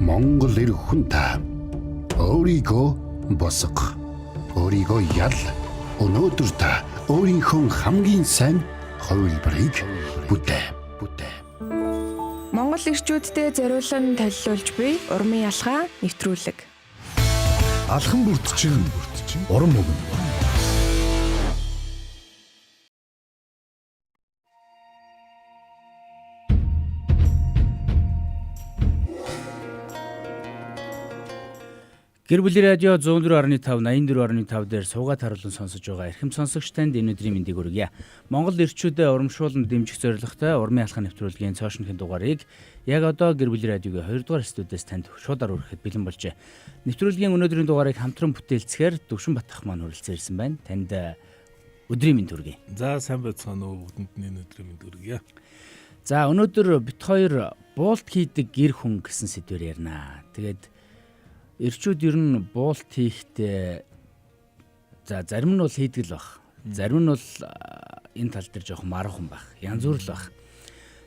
Монгол эр хүн та өөрийгөө босго. Өөрийгөө ял. Өнөөдөр та өөрийнхөө хамгийн сайн хувилбарыг бүтээ. Монгол ирчүүдтэй зориулан толилуулж буй урмын ялгаа нэвтрүүлэг. Алхан бүрдчин урам өгнө. Гэр бүлийн радио 104.5 84.5 дээр суугаад харуулсан сонсож байгаа эрхэм сонсогч танд энэ өдрийн мэндийг хүргье. Монгол ирчүүдэд урамшуулан дэмжих зорилготой урмын алхам нэвтрүүлгийн цоошинхийн дугаарыг яг одоо гэр бүлийн радиогийн 2 дугаар студиэс танд шуудаар хүрэхэд бэлэн болжээ. Нэвтрүүлгийн өнөөдрийн дугаарыг хамтран бүтээлцэхээр Дөвшин Батх маань хүрэлцэн ирсэн байна. Танд өдрийн мэнд хүргэе. За сайн байцгаана уу, бүгдэнд энэ өдрийн мэнд хүргье. За өнөөдөр бит хоёр буулт хийдэг гэр хүн гэсэн сэдвээр ярина. Тэгээд ирчүүд ер нь буулт хийхдээ зарим нь бол хийдэг л баг. Зарим нь бол энэ тал дээр жоох мархан баг. Янз бүр л баг.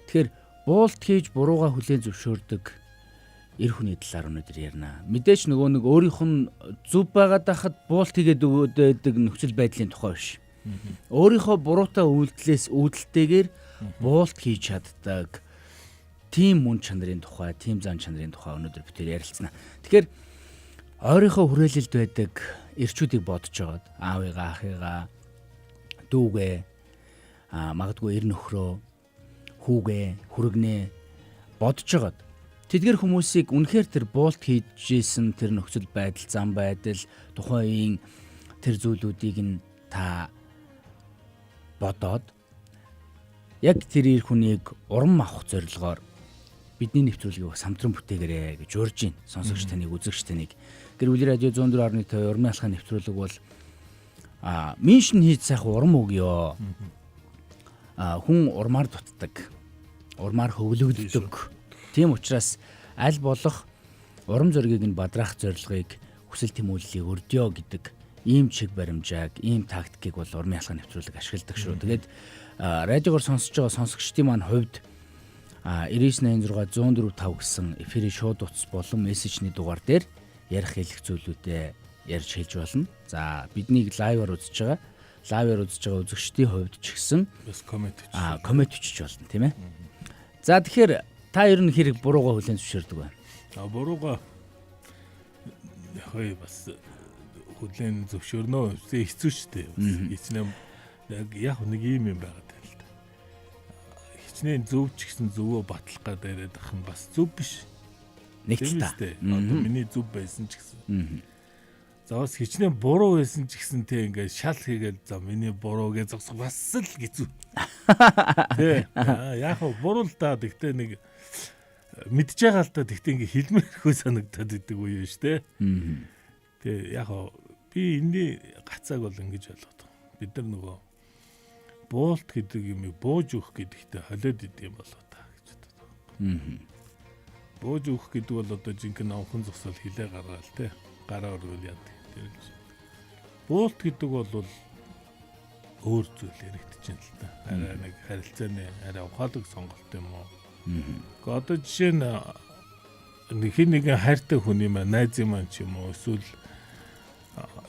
Тэгэхээр буулт хийж бурууга хүлээн зөвшөөрдөг эр хүний талаар өнөөдөр ярина. Мэдээж нөгөө нэг өөрийнх нь зүв байгаад байхад буулт хийгээд өгөөдөг нөхцөл байдлын тухай биш. Өөрийнхөө буруутай үйлдэлтэйгээр буулт хийж чаддаг тийм мөн чанарын тухай, тийм зан чанарын тухай өнөөдөр бид ярилцсана. Тэгэхээр ойрынхоо хүрээлэлд байдаг ирчүүдийг бодож байгаад аавыгаа, ахыгаа, дүүгээ, магадгүй эр нөхрөө, хүүгээ, хүрэгнээ бодож байгаад тэдгэр хүмүүсийг үнэхээр тэр буулт хийжсэн тэр нөхцөл байдал, зам байдал, тухайн үеийн тэр зүйлүүдийг нь та бодоод яг тэр эр хүнийг урам авах зорилгоор бидний нэвтрүүлгийг бас хамтран бүтээгээрэй гэж урьж байна. Сонсогч таныг, үзэгч таныг. Гэр бүлийн радио 104.5 урмын алхам нэвтрүүлэг бол миншин хийж сайхан урам өгөө. Хүн урмаар дутдаг. Урмаар хөвлөгддөг. Тийм учраас аль болох урам зоригийг нь бадраах зорилгыг хүсэл тэмүүллийг өрдөө гэдэг ийм чиг баримжааг, ийм тактикийг бол урмын алхам нэвтрүүлэг ашигладаг шүү. Тэгээд радиогоор сонсож байгаа сонсогчдын маань хувьд 9986 104.5 гэсэн эфирийн шууд утас болон мессежний дугаар дээр ярих хэлэх зүйлүүдээ ярьж хэлж болно. За биднийг лайваар үзэж байгаа. Лайваар үзэж байгаа үзэгчдийн хувьд ч гэсэн бас коммент өчөж болно, тийм ээ. За тэгэхээр та ер нь хэрэг бурууга хүлээн зөвшөөрдөг байна. Бурууга бас хүлээн зөвшөөрнө. Хэцүү шүү дээ. Хичнээн яг нэг юм байгаад байна л да. Хичнээн зөв ч гэсэн зөвөө батлах гэдэг ах нь бас зөв биш. Нэг та. Одоо миний зөв байсан ч гэсэн. За бас хичнээн буруу байсан ч гэсэн те ингээд шал хийгээл за миний буруу гэж зогсох бас л хэцүү. Тэ. Яг хөө буруу л да. Тэгтээ нэг мэдж байгаа л да. Тэгтээ ингээд хэлмээрхөө санагдаад идэг үе шүү дээ. Тэ яг хөө би энэний гацааг бол ингэж ойлгоод байгаа. Бид нар нөгөө буулт гэдэг юм бууж өгөх гэдэгтээ холиод идэв юм болоо та гэж боддог. Бууж өгөх гэдэг бол одоо жинхэнэ онхон зогсоол хилээ гаргаал те. Гараа өргөл яд. Буулт гэдэг бол өөр зүйл яригдчихээн л та. Арай нэг харилцааны арай ухаалаг сонголт юм уу? Гэхдээ одоо жишээ нь хин нэгэн хайртай хүний маань, найзын маань ч юм уу эсвэл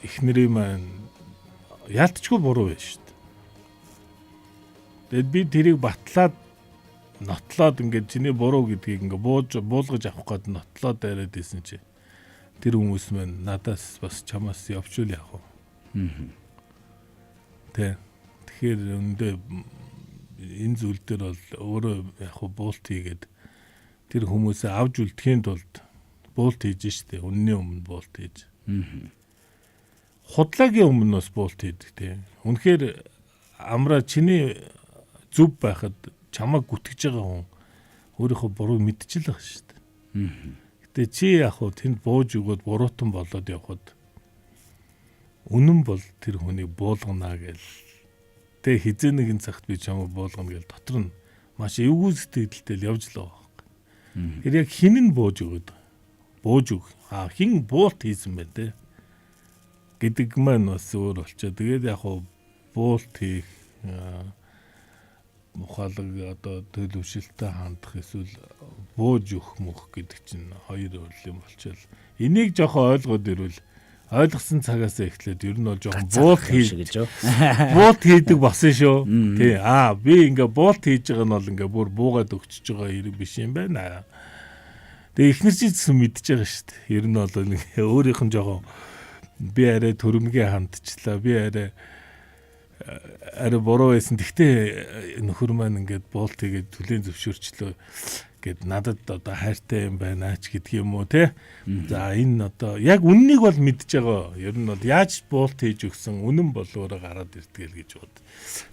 эхнэрийн маань яалтчгүй буруу байна шүү дээ. Тэгэд би тэрийг батлаад нотлоод ингээд чиний буруу гэдгийг ингээд буулгаж авах гээд нотлоод яриад байсан чи тэр хүмүүс маань надаас бас чамаас явчул яах вэ? Тэгэхээр өндөө энэ зүйл дээр бол өөрөө яг буулт хийгээд тэр хүмүүсээ авж үлдэхийн тулд буулт хийж штэ. Үнний өмнө буулт хийж. Худлаагийн өмнө бас буулт хийдэг те. Үнэхээр амраа чиний зүв байхад чамайг гүтгэж байгаа хүн өөрийнхөө буруу мэдчихэл байгаа шүү дээ. Гэтэ чи яг хөө тэнд бууж өгөөд буруутан болоод явхад үнэн бол тэр хүнийг буулгана гэл. Тэ хизээ нэгэн цагт би чамайг буулгана гэл дотор нь маш эвгүй сэтгэлдэл явж л байгаа юм. Тэр яг хин нь бууж өгөөд бууж өг. Хин буулт хийсэн бэ те. Гэдэг маань бас өөр болчоо. Тэгээд яг хөө буулт хийх ухаалаг одоо төлөвшөлтөй хандах эсвэл бууж өгөх мөх гэдэг чинь хоёр өөр юм болчихвол энийг жоохон ойлгоод ирвэл ойлгосон цагаас эхлээд ер нь бол жоохон буулт хийдэг болсон шүү. Тий. Би ингээ буулт хийж байгаа нь бол ингээ бүр буугаад өгчөж байгаа хэрэг биш юм байна. Тэгээ эхнэр чинь мэдчихэж байгаа шүү дээ. Ер нь бол ингээ өөрийнх нь жоохон би арай төрөмгөө хандчихлаа. Би арай буруу байсан. Гэхдээ нөхөр маань ингээд буулт хийгээд түлийн зөвшөөрчлөө гэд надад одоо хайртай юм байна ч гэдэг юм уу те. За энэ одоо яг үннийг бол мэдж байгаа. Ер нь бол яаж буулт хийж өгсөн үнэн болоороо гараад ирдгээл гэж бод.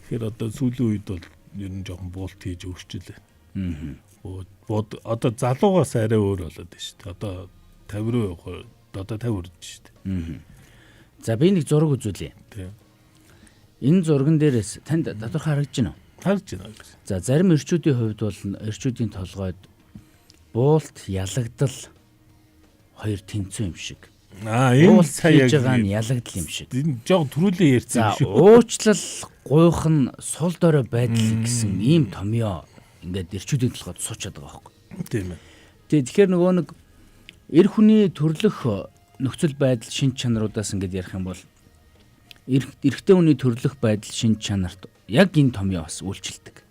Тэгэхээр одоо сүүлийн үед бол ер нь жоохон буулт хийж өгчлээ. Одоо залуугаас арай өөр болоод байна шүү дээ. Одоо 50 руу явах одоо 50 хүрдэж шүү дээ. За би нэг зураг үзүүлье. Тийм. Энэ зурган дээрээс танд тодорхой харагдаж байна уу? Харж байна. За зарим эрчүүдийн хувьд бол эрчүүдийн толгойд буулт ялагдал хоёр тэнцүү юм шиг. Энэ сая хийж байгаа нь ялагдал юм шиг. Энэ жоо түрүүлээ ярьсан юм шиг. Уучлал гуйхан сул дорой байдал гэсэн ийм томьёо ингээд эрчүүдийн толгойд суучаад байгаа байхгүй. Тийм ээ. Тэгэхээр нөгөө нэг эр хүний төрлөх нөхцөл байдал шин чанаруудаас ингээд ярих юм бол эрэгтэй хүний төрлөх байдал шин чанарт яг энэ томьёо бас үйлчилдэг.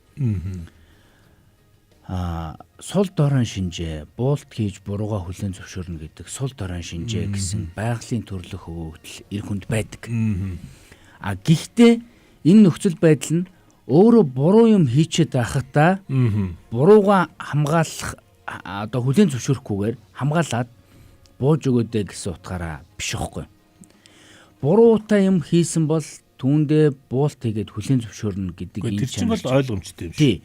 Сул дорой шинжээ буулт хийж бурууга хүлээн зөвшөөрнө гэдэг сул дорой шинжээ гэсэн байгалийн төрлөх өгөгдөл эр хүнд байдаг. Гэхдээ энэ нөхцөл байдал нь өөрөө буруу юм хийчихэд байхдаа бурууга хамгаалах одоо хүлээн зөвшөөрөхгүйгээр хамгаалаад бууж өгөөдэй гэсэн утгаараа биш байхгүй. Буруутай юм хийсэн бол түүндээ буулт хийгээд хүлээн зөвшөөрнө гэдэг энэ чинь бол ойлгомжтой юм шиг. Тий.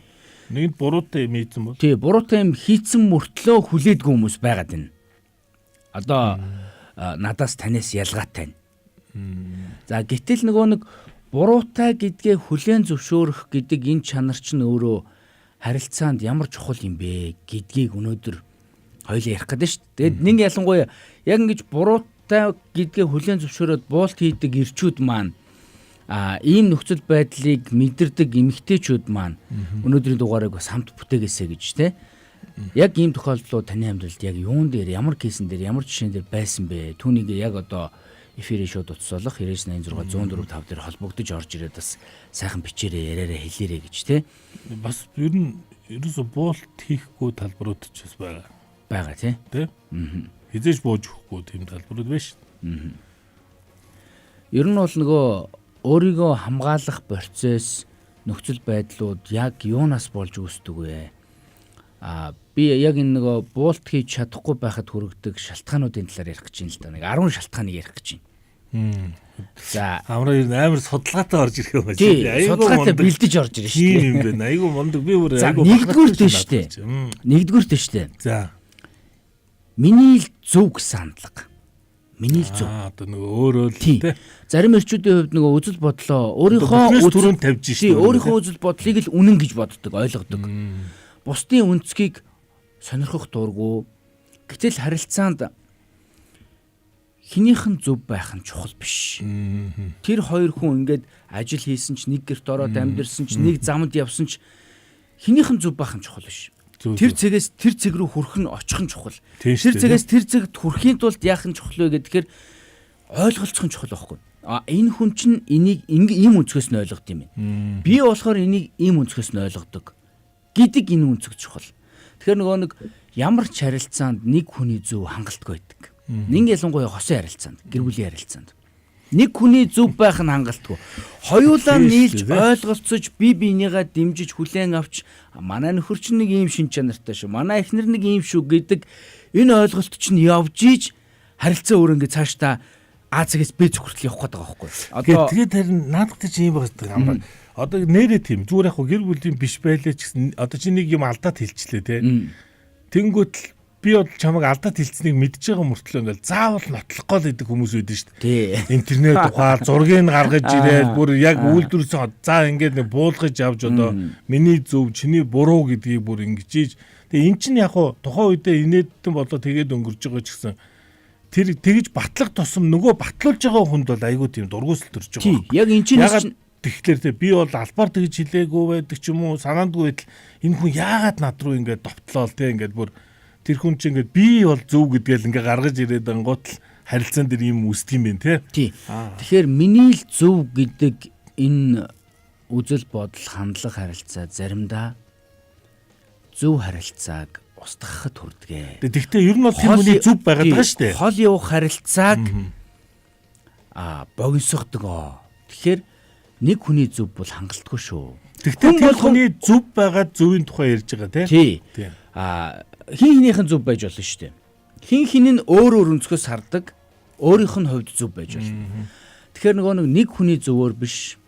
Нэгд буруутай юм хийсэн бол. Тий, буруутай юм хийсэн мөртлөө хүлээдгүй хүмүүс байгаад байна. Одоо надаас танаас ялгаатай. За гэтэл нөгөө нэг буруутай гэдгээ хүлээн зөвшөөрөх гэдэг энэ чанар чинь өөрөө харилцаанд ямар чухал юм бэ гэдгийг өнөөдөр хоёул ярих гэдэг шүү дээ. Тэгэд нэг ялангуяа яг ингэж буруутай гэдгээ хүлээн зөвшөөрөөд буулт хийдэг эрчүүд маань ийм нөхцөл байдлыг мэдэрдэг эмэгтэйчүүд маань өнөөдрийн дугаарыг бас хамт бүтээгээсэй гэж те. Яг ийм тохиолдлууд таны амьдралд яг юун дээр ямар кейсэн дээр ямар жишээн дээр байсан бэ? Түүнийг яг одоо эфирийн шоуд утсуулах 9986 104 5 дээр холбогдож орж ирээд бас сайхан бичээрээ яриараа хэлээрэй гэж те. Бас ер нь ерөөсө буулт хийхгүй талбарууд ч бас байгаа тий. Тэ? Хизээж бууж өгөхгүй тийм талбарууд байна шүү. Ер нь бол нөгөө өөрийгөө хамгаалах процесс нөхцөл байдлууд яг юунаас болж үүсдэг вэ? Би яг энэ нөгөө буулт хийж чадахгүй байхад хүрэгдэг шалтгаануудын талаар ярих гэж байна л да. Нэг 10 шалтгааныг ярих гэж байна. За амар судалгаатай орж ирэх юм байна. Судалгаатай бэлдэж орж ирнэ шүү дээ. Тийм байна. Айгу мундаг би бүр айгу нэгдүгüүрт дээ шүү дээ. Нэгдүгüүрт дээ шүү дээ. За. Миний л зөв гэсэн хандлага. Миний л зөв. Одоо нөгөө өөрөө л тий. Зарим эрчүүдийн хувьд нөгөө үзэл бодлоо өөрийнхөө түрүүнд тавьж шүү дээ. Өөрийнхөө үзэл бодлыг л үнэн гэж боддог, ойлгодог. Бусдын үнцгийг сонирхох дурггүй. Гэтэл харилцаанд хинийх нь зөв байх нь чухал биш. Тэр хоёр хүн ингээд ажил хийсэн ч нэг гэрт ороод амьдэрсэн ч нэг замд явсан ч хинийх нь зөв байх нь чухал биш. Тэр цэгээс тэр цэг рүү хүрэх нь очих нь чухал. Тэр цэгээс тэр цэгт хүрэхийн тулд яах нь чухал вэ гэхээр ойлголцох нь чухал байхгүй. Энэ хүн чинь энийг ийм өнцгөөс нь ойлгод юм байна. Би болохоор энийг ийм өнцгөөс нь ойлгодог гэдэг энэ өнцөг чухал. Тэгэхээр нөгөө нэг ямар ч харилцаанд нэг хүний зөв хангалттай байдаг. Нэг ялангуяа хосын харилцаанд, гэр бүлийн харилцаанд нэг хүний зөв байх нь хангалтгүй. Хоёулаа нийлж ойлголцож бие биенийгээ дэмжиж хүлээн авч манай нөхөр чинь нэг ийм шин чанартай шүү. Манай эхнэр нэг ийм шүү гэдэг энэ ойлголт чинь явж ийж харилцаа өөр ингэ цаашдаа Азигээс Б зүгт явах гэдэг байгаа байхгүй. Одоо тэгээд харин наадах чинь юм байна. Одоо нэрээ тийм зүгээр яг гэр бүлийн биш байлаа ч гэсэн одоо чи нэг юм алдаад хэлчихлээ те. Тэнгүүт би бол чамайг алдаад хэлцнийг мэдж байгаа мөртлөө ингээл заавал нотлохгүй л идэг хүмүүс үүдэн шүү дээ. Интернет ухаал зургийг гаргаж ирээд бүр яг үйлдвэрсэн за ингээд нэг буулгаж авч одоо миний зөв чиний буруу гэдгийг бүр ингэж. Тэгээ эн чинь яг хуу тухайн үедээ инээдтэн болоо тэгээд өнгөрж байгаа ч гэсэн тэр тэгж батлах тусам нөгөө батлуулж байгаа хүнд бол айгүй тийм дургуусал төрж байгаа. Яг эн чинь тэгэхээр те би бол албаар тэгж хэлээгүй байдаг ч юм уу санаандгүй байтал энэ хүн яагаад над руу ингээд довтлоо те ингээд бүр тэр хүн чинь ингээд би бол зөв гэдгээл ингээд гаргаж ирээд ангуут л харилцаан дээр юм үүсдэг юм байна те. Тий. Тэгэхээр миний л зөв гэдэг энэ үзэл бодол хандлага харилцаа заримдаа зөв харилцааг устгахад хүрдэгэ. Тэгтээ ер нь бол тэр хүний зөв байгаад байгаа шүү дээ. Хол явах харилцааг богиносгодог. Тэгэхээр нэг хүний зөв бол хангалтгүй шүү. Тэгтээ тэр хүний зөв байгаад зөвийн тухай ярьж байгаа тий. Тийм. Хин хинийхэн зөв байж болно шүү дээ. Хин хин нь өөр өнцгөөс хардаг, өөрийнх нь хувьд зөв байж болно. Тэгэхээр нөгөө нэг хүний зөвөөр биш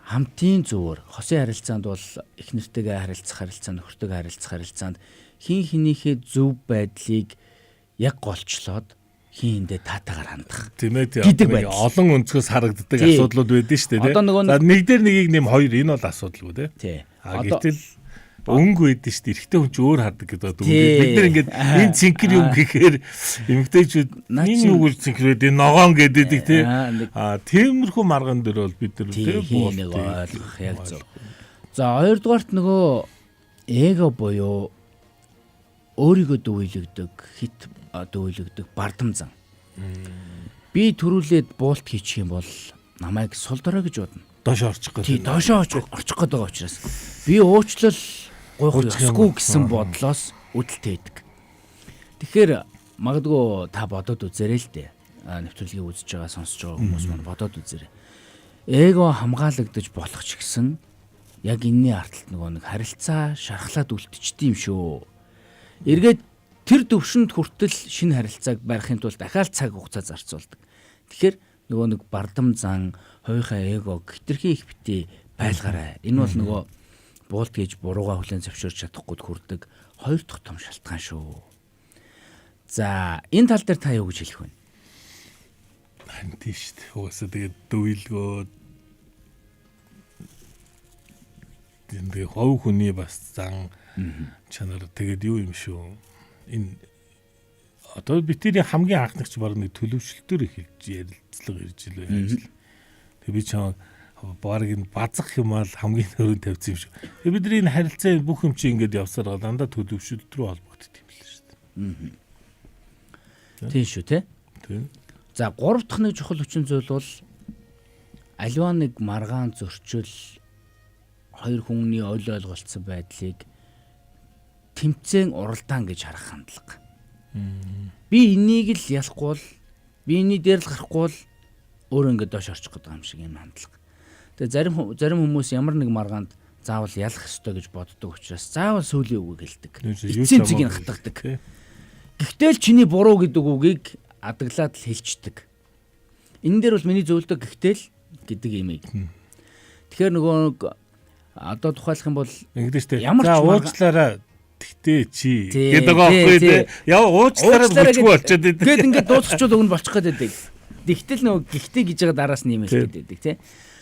хамтын зөвөөр хосын харилцаанд бол их нэртэйгээ харилцах харилцаа, нөхөртөйгээ харилцах харилцаанд хин хинийхээ зөв байдлыг яг голчлоод хиндээ таатагаар хандах. Тийм ээ. Олон өнцгөөс харагддаг асуудлууд байдаг шүү дээ. За нэг дээр нэгийг нэм хоёр энэ бол асуудалгүй тий. Гэтэл өнгө байдаг шүү дээ. Эрэгтэй хүн ч өөр хардаг гэдэг. Бид нар ингээд энэ цэнхэр юм гэхээр эмэгтэйчүүд энэ юу гэж цэнхрээд энэ ногоон гэдэг тий. Тиймэрхүү марган дээр бол бид нар тий ойлгох яг зөв. За хоёрдугаарт нөгөө эго буюу өөрийгөө дүүлэгдэг, хит дүүлэгдэг бардам зан. Би төрүүлээд буулт хийчих юм бол намайг сул дорой гэж бодно. Доош орчих гэдэг. Тий, доош орчих гээд байгаа учраас би уучлал гуйх ёсгүй гэсэн бодлоос үдэлтэйдэг. Тэгэхээр магадгүй та бодоод үзээрэй л дээ. Нэвтрүүлгийг үзэж байгаа, сонсож байгаа хүмүүс маань бодоод үзээрэй. Эго хамгаалагдаж болох ч гэсэн яг энэний арталт нөгөө нэг харилцаа шархлаад үлдчихдэг юм шүү. Эргээд тэр төвшөнд хүртэл шинэ харилцааг барихын тулд дахиад цаг хугацаа зарцуулдаг. Тэгэхээр нөгөө нэг бардам зан, хоёрхаа эго хитрхи их битээ байлгаарай. Энэ бол нөгөө буулт гэж бурууга хүлэн зөвшөөрч чадахгүй хүрдэг хоёр дахь том шалтгаан шүү. За, энэ тал дээр та юу гэж хэлэх вэ? Харин тийш дээ. Угаасаа тэгээд дөвилгөө энэ хов хүний бас зан чанар тэгээд юу юм шүү. Энэ одоо бидний хамгийн анхнагч баг нэг төлөвшлөлтөөр хэлж ярилцлага ирж илээ ажил. Тэг би чам баг энэ базах юм аа хамгийн өрөнд тавьсан юм шүү. Тэг бидний энэ харилцаа бүх юм чи ингэж явсаар дандаа төлөвшлөлт рүү холбогддог юм л шүү дээ. Тийм шүү те. Тийм. За 3 дахь нэг чухал хүчин зүйл бол аливаа нэг маргаан зөрчил хоёр хүмүүний ойлголцсон байдлыг тэмцээн уралдаан гэж харах хандлага. Би энийг л ялахгүй бол би эний дээр л гарахгүй бол өөрөө ингээд доош орчих гэдэг юм шиг юм хандлага. Тэгээ зарим хүмүүс ямар нэг маргаанд заавал ялах ёстой гэж боддог учраас заавал сүүлийн үгийг хэлдэг. Эцсийн зэгийг хатгадаг. Гэхдээ л чиний буруу гэдэг үгийг адаглаад л хэлчихдэг. Энэ дээр бол миний зөвлөдөг гэхдээ л гэдэг юм. Тэгэхээр нөгөө одоо тухайлах юм бол ингэдэж за уучлаарай тэгтээ чи гэдэг аахгүй дээ. Яа уучлаарай бүчгүй болчиход байдаг. Тэгэд ингээд дуусчихвол өгн болчих гээд байдаг. Тэгтэл нөгөө гихтэй гэж байгаа дараас нь юм хэлээд байдаг тий.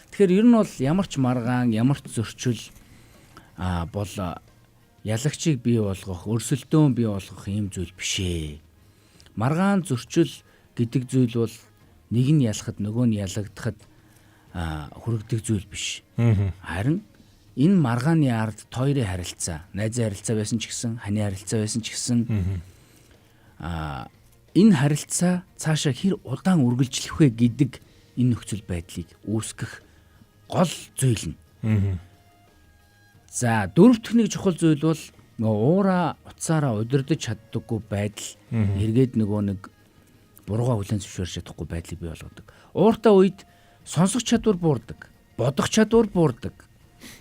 Тэгэхээр ер нь бол ямар ч маргаан, ямар ч зөрчил бол ялагчийг бий болгох, өрсөлдөөн бий болгох юм зүйл биш ээ. Маргаан зөрчил гэдэг зүйл бол нэг нь ялахад нөгөө нь ялагдахад хүрэгдэх зүйл биш. Харин энэ маргааны ард хоёрын харилцаа, найзын харилцаа байсан ч гэсэн, ханы харилцаа байсан ч гэсэн энэ харилцаа цаашаа хэр удаан үргэлжлэх вэ гэдэг энэ нөхцөл байдлыг үүсгэх гол зүйл нь. За дөрөв дэх нэг чухал зүйл бол нөгөө уура утсаараа удирдах чаддаггүй байдал, эргээд нөгөө нэг бурууга хүлэн зөвшөөрч чадахгүй байдлыг бий болгодог. Ууртай үед сонсох чадвар буурдаг, бодох чадвар буурдаг.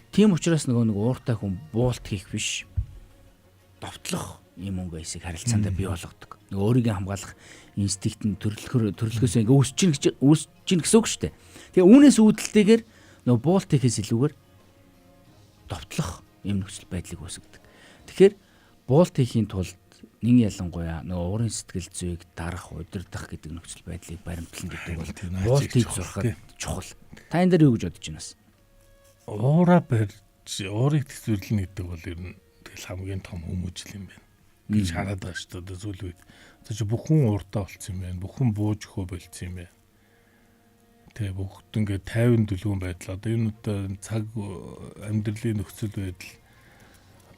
Тийм учраас нөгөө нэг ууртай хүн буулт хийх биш. Довтлох юм өнгөсийг харилцаанд бий болгодог. Нөгөө өөрийгөө хамгаалах инстинкт нь төрөлхөөс ингээ үүсэж гин гэсэн үг шүү дээ. Тэгээ үүнээс үүдэлтэйгээр нөгөө буулт хийхээс илүүгээр довтлох юм нөхцөл байдлыг үүсгэдэг. Тэгэхээр буулт хийхийн тулд нэг ялангуяа нөгөө уурын сэтгэл зүйг дарах, удирдах гэдэг нөхцөл байдлыг баримтлан гэдэг бол буулт хийж сурахад чухал. Та энэ дээр юу гэж бодож байна вэ? Уура барьж, уурыг төсвөрлөнө гэдэг бол ер нь тэгэл хамгийн том хүмүүжил юм байна. гэж хараад байгаа шүү дээ зүйл үед. Тэр чинь бүхэн ууртаа болцсон юм байна. Бүхэн бууж өгөө болцсон юм байна. Тэгээ бүгд ингээд 50 дүлгүүн байдал. Одоо энэ одоо цаг амьдралын нөхцөл байдал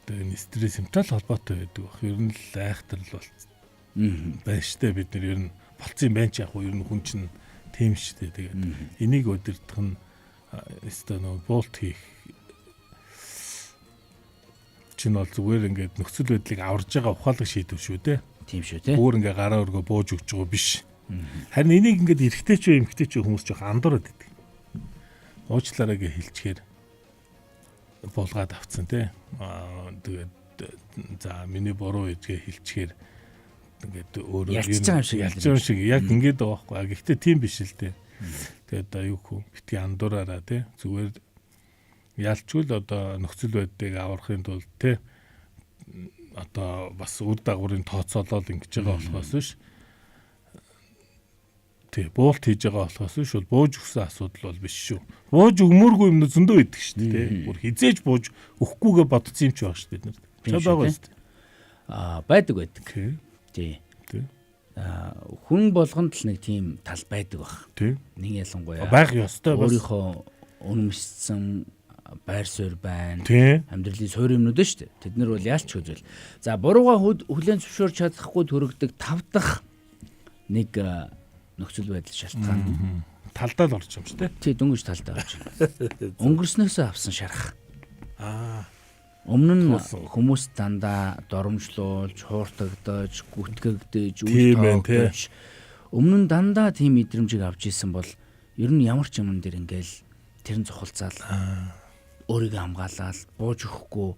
одоо энэ стресс симптомтой холбоотой байдаг баг. Ер нь л айхтар л байна штэ бид нар ер нь болцсон байх яг уу ер нь хүн чинь тийм штэ. Тэгээд энийг удирдах нь өстой нөө болт хийх чинь бол зүгээр ингээд нөхцөл байдлыг аварж байгаа ухаалаг шийдвэр шүү дээ. Тийм шүү те. Бүр ингээ гараа өргөө бууж өгч байгаа биш. Харин энийг ингээд эргэтэй ч эмхтэй ч хүмүүс жоох андуураад идэг. Уучлаарай гэж хэлчихээр булгаад авцсан тий. Тэгээд за миний буруу гэж хэлчихээр ингээд өөрөө ялж байгаа шиг яг ингээд байгаа байхгүй. Гэхдээ тийм биш л дээ. Тэгээд аюу хөө битгий андуураараа тий. Зүгээр ялчгүй л одоо нөхцөл байдлыг аврахын тулд тий. Одоо бас үр дагаврын тооцоолол ингэж байгаа болохоос биш. Тий, буулт хийж байгаа болохоос биш бол бууж өгсөн асуудал бол биш шүү. Бууж өгмөөргүй юм зөндөө идэг шүү дээ. Бүр хизээж бууж өгөхгүйгээ бодсон юм ч байгаа шүү дээ. Чад байгаа шүү дээ. Байдаг. Тий. Хүн болгонд л нэг тийм тал байдаг баг. Тий. Нэг ялангуяа байх ёстой бас. Өөрийнхөө үнэмшсэн байр суурь байна. Амьдралын суурь юмнууд нь шүү дээ. Тэд нар бол яалч хүзэл. За бурууга хүлээн зөвшөөрч чадахгүй төрөгдөг 5 дахь нэг нөхцөл байдал шалтгаан. Талдаа л орж юм шүү дээ. Тий, дөнгөж талдаа орж байна. Өнгөрснөөсөө авсан шарах. Өмнө нь хүмүүс дандаа доромжлуулж, хууртагдаж, гүтгэгдэж, үл тоогдож өмнө нь дандаа тийм мэдрэмжийг авч исэн бол ер нь ямар ч юм дээр ингээл тэрэн зохицаал өөрийгөө хамгаалаад бууж өгөхгүй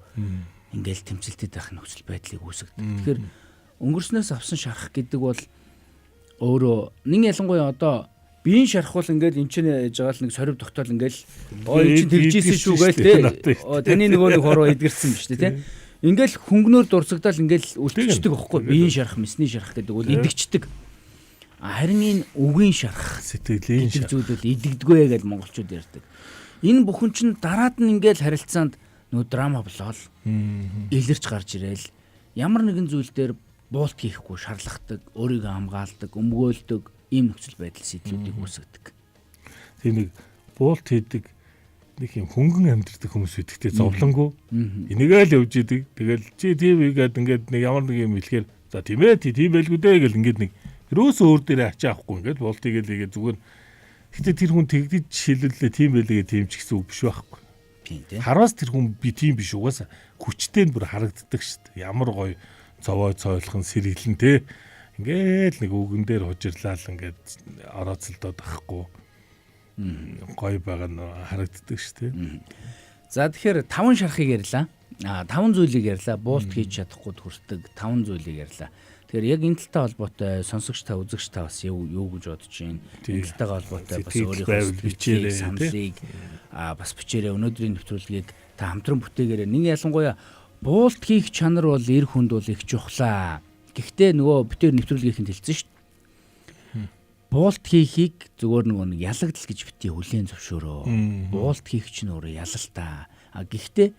ингээл тэмцэлтэд байх нөхцөл байдлыг үүсгэдэг. Тэгэхээр өнгөрснөөс авсан шарах гэдэг бол өөрөө нэг ялангуяа одоо биеийн шархвал ингээл эн чинь яж байгаа л нэг сорив тогтоол ингээл эн чинь тэгжсэн шүү гээл таны нөгөө нэг хороо эдгэрсэн биз дээ тий. Ингээл хөнгнөөр дурсагдаал ингээл үлдчихдэг байхгүй биеийн шарах, мясны шарах гэдэг бол идэгчдэг. Харин энэ үгийн шарах, сэтгэлийн шарах зүйлүүд идэгдэггүй гэж монголчууд ярьдаг. Энэ бүхэн чинь дараад нь ингээл харилцаанд нөө драма болоод илэрч гарч ирээл ямар нэгэн зүйл дээр буулт хийхгүй шарлахдаг, өөрийгөө хамгаалдаг, өмгөөлдөг ийм нөхцөл байдал сэтлүүдийг үүсгэдэг. Тийм нэг буулт хийдэг нэг юм хөнгөн амьдэрдэг хүмүүс үтгэхдээ зовлонгүй. Энийгээ л явж идэг. Тэгэл чи тийм ийгээд ингээд нэг ямар нэг юм хэлэхээр за тийм ээ тийм байлгүй дээ гэл ингээд нэг ерөөсөө өөр дээрээ ачаа авахгүй ингээд буулт хийгээд зүгээр. Гэтэ тэр хүн тэгдэж шилэллээ тийм байлгээ тийм ч гэсэн үг биш байхгүй. Тийм тийм. Хараас тэр хүн би тийм биш угаасаа хүчтэй нь бүр харагддаг шүү дээ. Ямар гоё цовой цойлхон сэргэлэн те ингээл нэг үгэн дээр хужирлал ингээд орооцолдоод байхгүй гоё байгаа нь харагддаг шүү дээ. За тэгэхээр 5 шарахыг ярьлаа. 5 зүйлийг ярьлаа. Буулт хийж чадахгүй хүрдэг 5 зүйлийг ярьлаа. Тэгэхээр яг энэ талтай холбоотой сонсогч та үзэгч та бас юу гэж бодож байна? Энэ талтайгаа холбоотой бас өөрийнхөө бичээрээ саналыг бас бичээрээ өнөөдрийн нэвтрүүлгийг та хамтран бүтээгээрэй. Нэг ялангуяа буулт хийх чанар бол эр хүнд бол их чухлаа. Гэхдээ нөгөө битээр нэвтрүүлгийнхэнд хэлсэн шүү дээ. Буулт хийхийг зөвөр нөгөө нэг ялагдал гэж битгий хүлээн зөвшөөрөө. Буулт хийх чинь өөрөө ялалтаа. Гэхдээ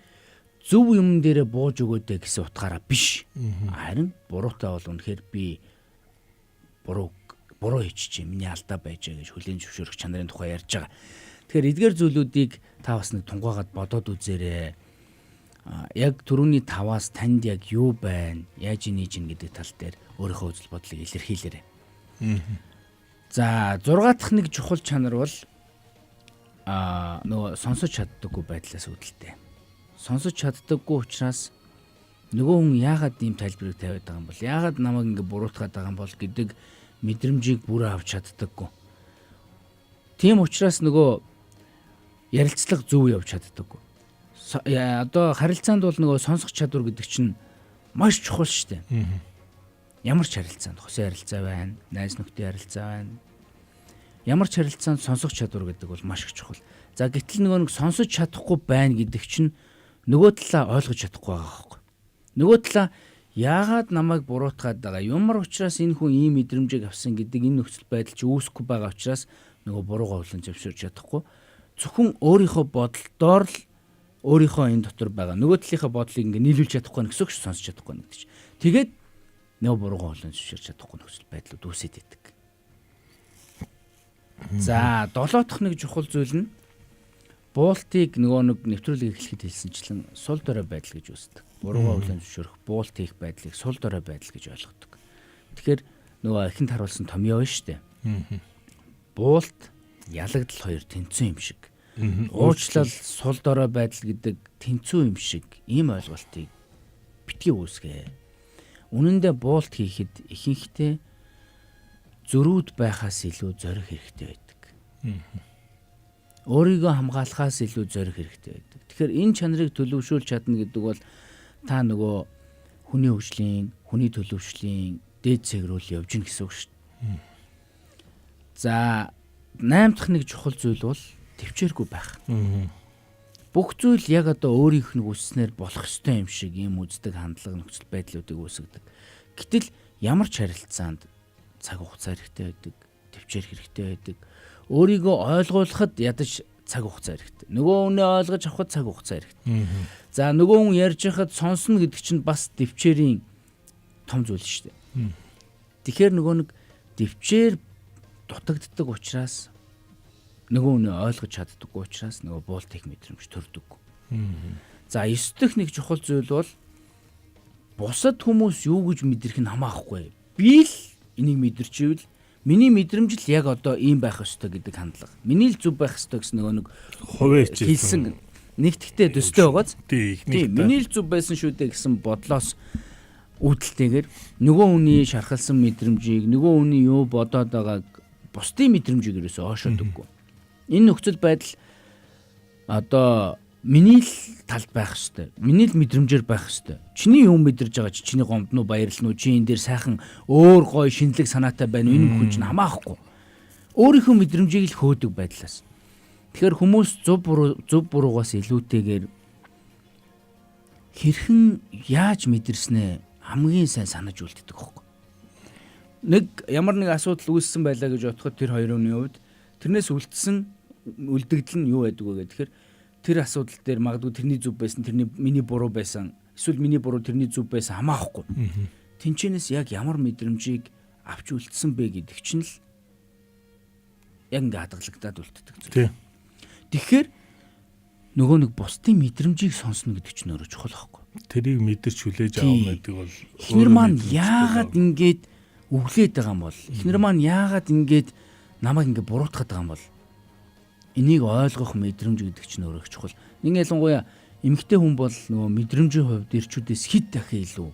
зөв юм дээрээ бууж өгөөдэй гэсэн утгаараа биш. Харин буруутай бол үнэхээр би буруу хийчихэ. Миний алдаа байжээ гэж хүлээн зөвшөөрөх чанарын тухай ярьж байгаа. Тэгэхээр эдгээр зүйлүүдийг та бас нэг тунгаагаад бодоод үзээрэй. Яг түрүүний 5-аас танд яг юу байна? Яаж нээж ин гэдэг тал дээр өөрийнхөө үзэл бодлыг илэрхийлээрэй. За 6 дахь нэг чухал чанар бол нөгөө сонсож чаддаггүй байдлаас үүдэлтэй. Сонсож чаддаггүй учраас нөгөө хүн яагаад ийм тайлбарыг тавиад байгаа юм бол яагаад намайг ингэ буруутгаад байгаа юм бол гэдэг мэдрэмжийг бүрээ авч чаддаггүй. Тийм учраас нөгөө ярилцлага зөв явж чаддаггүй. Одоо харилцаанд бол нөгөө сонсох чадвар гэдэг чинь маш чухал шүү дээ. Ямар ч харилцаанд хосын харилцаа байна, найз нөхдийн харилцаа байна. Ямар ч харилцаанд сонсох чадвар гэдэг бол маш их чухал. За гэтэл нөгөө нэг сонсож чадахгүй байна гэдэг чинь нөгөө талаа ойлгож чадахгүй байгаа байхгүй. Нөгөө талаа яагаад намайг буруутгаад байгаа? Ямар учраас энэ хүн ийм мэдрэмжийг авсан гэдэг энэ нөхцөл байдал чи үүсэхгүй байгаа учраас нөгөө буруугаа хүлээн зөвшөөрч чадахгүй. Зөвхөн өөрийнхөө бодолдоор л өөрийнхөө энэ дотор байгаа нөгөө талынхаа бодлыг ингээ нийлүүлж чадахгүй гэсэн үг ш сонсож чадахгүй гэдэг чинь. Тэгээд нөгөө буруугаа хүлээн зөвшөөрч чадахгүй нөхцөл байдлууд үүсээд идэг. За 7 дахь нэг чухал зүйл нь буултыг нөгөө нэг нэвтрүүлэг эхлэхэд хэлсэнчлэн сул дорой байдал гэж үздэг. Буруугаа хүлээн зөвшөөрөх буулт хийх байдлыг сул дорой байдал гэж ойлгодог. Тэгэхээр нөгөө эхэнд харуулсан томьёо байна шүү дээ. Буулт ялагдал хоёр тэнцүү юм шиг. Уучлал сул дорой байдал гэдэг тэнцүү юм шиг ийм ойлголтыг битгий үүсгээ. Үнэн дээр буулт хийхэд ихэнхдээ зөрүүд байхаас илүү зорих хэрэгтэй байдаг. Өөрийгөө хамгаалахаас илүү зорих хэрэгтэй байдаг. Тэгэхээр энэ чанарыг төлөвшүүлж чадна гэдэг бол та нөгөө хүний хөгжлийн, хүний төлөвшлийн дээд цэг рүү явж гин гэсэн үг шүү дээ. За 8 дахь нэг чухал зүйл бол төвчээргүй байх. Бүх зүйл яг одоо өөрийнх нь үснээр болох ёстой юм шиг ийм үздэг хандлага нөхцөл байдлуудыг үүсгэдэг. Гэтэл ямар ч харилцаанд цаг хугацаа хэрэгтэй байдаг, төвчээр хэрэгтэй байдаг. Өөрийгөө ойлгуулахад ядаж цаг хугацаа хэрэгтэй. Нөгөө хүнээ ойлгож авахд цаг хугацаа хэрэгтэй. За нөгөө хүн ярьж байхад сонсно гэдэг чинь бас төвчээрийн том зүйл шүү дээ. Тэгэхээр нөгөө нэг төвчээр дутагддаг учраас нөгөө хүнээ ойлгож чаддаггүй учраас нөгөө буулт их мэдрэмж төрдөггүй. За 9 дахь нэг чухал зүйл бол бусад хүмүүс юу гэж мэдрэх нь хамаахгүй. Би л энийг мэдэрч ивэл миний мэдрэмж л яг одоо ийм байх ёстой гэдэг хандлага. Миний л зөв байх ёстой гэсэн нөгөө нэг хуваач хэлсэн нэгтгэхтэй төстэй байгааз. Тийм. Миний л зөв байсан шүү дээ гэсэн бодлоос үүдэлтэйгээр нөгөө хүний шархалсан мэдрэмжийг, нөгөө хүний юу бодоод байгааг бусдын мэдрэмжийг ерөөсөө оошоодөггүй. Энэ нөхцөл байдал одоо миний л талд байх ёстой. Миний л мэдрэмжээр байх ёстой. Чиний юм мэдэрж байгаа чи чиний гомд нь баярлна уу? Чи энэ дээр сайхан өөр гой шинэлэг санаатай байна уу? Энэ хүн чинь хамаахгүй. Өөрийнхөө мэдрэмжийг л хөөдөг байдлаас. Тэгэхээр хүмүүс зөв буруугаас илүүтэйгээр хэрхэн яаж мэдэрснээ хамгийн сайн санаж үлддэг хөөх. Нэг ямар нэг асуудал үүссэн байлаа гэж бодоход тэр хоёр хүний хувьд тэрнээс үлдэгдэл нь юу байдаг вэ гэхээр тэр асуудал дээр магадгүй тэрний зөв байсан, миний буруу байсан, эсвэл миний буруу тэрний зөв байсан хамаахгүй. Тинчэнээс яг ямар мэдрэмжийг авч үлдсэн бэ гэдэг чинь л яг ингээ хадгалагдаад үлддэг зүйл. Тэгэхээр нөгөө нэг бусдын мэдрэмжийг сонсно гэдэг чинь өөрөө чухал байхгүй. Тэрийг мэдэрч хүлээж авах гэдэг бол эхнэр маань яагаад ингэж өглөөд байгаа юм бол эхнэр маань яагаад ингэж намайг ингэ буруутгаад байгаа юм бол энийг ойлгох мэдрэмж гэдэг чинь өөрөө чухал. Нэг ялангуяа эмэгтэй хүн бол нөгөө мэдрэмжийн хувьд эрчүүдээс хэд дахин илүү.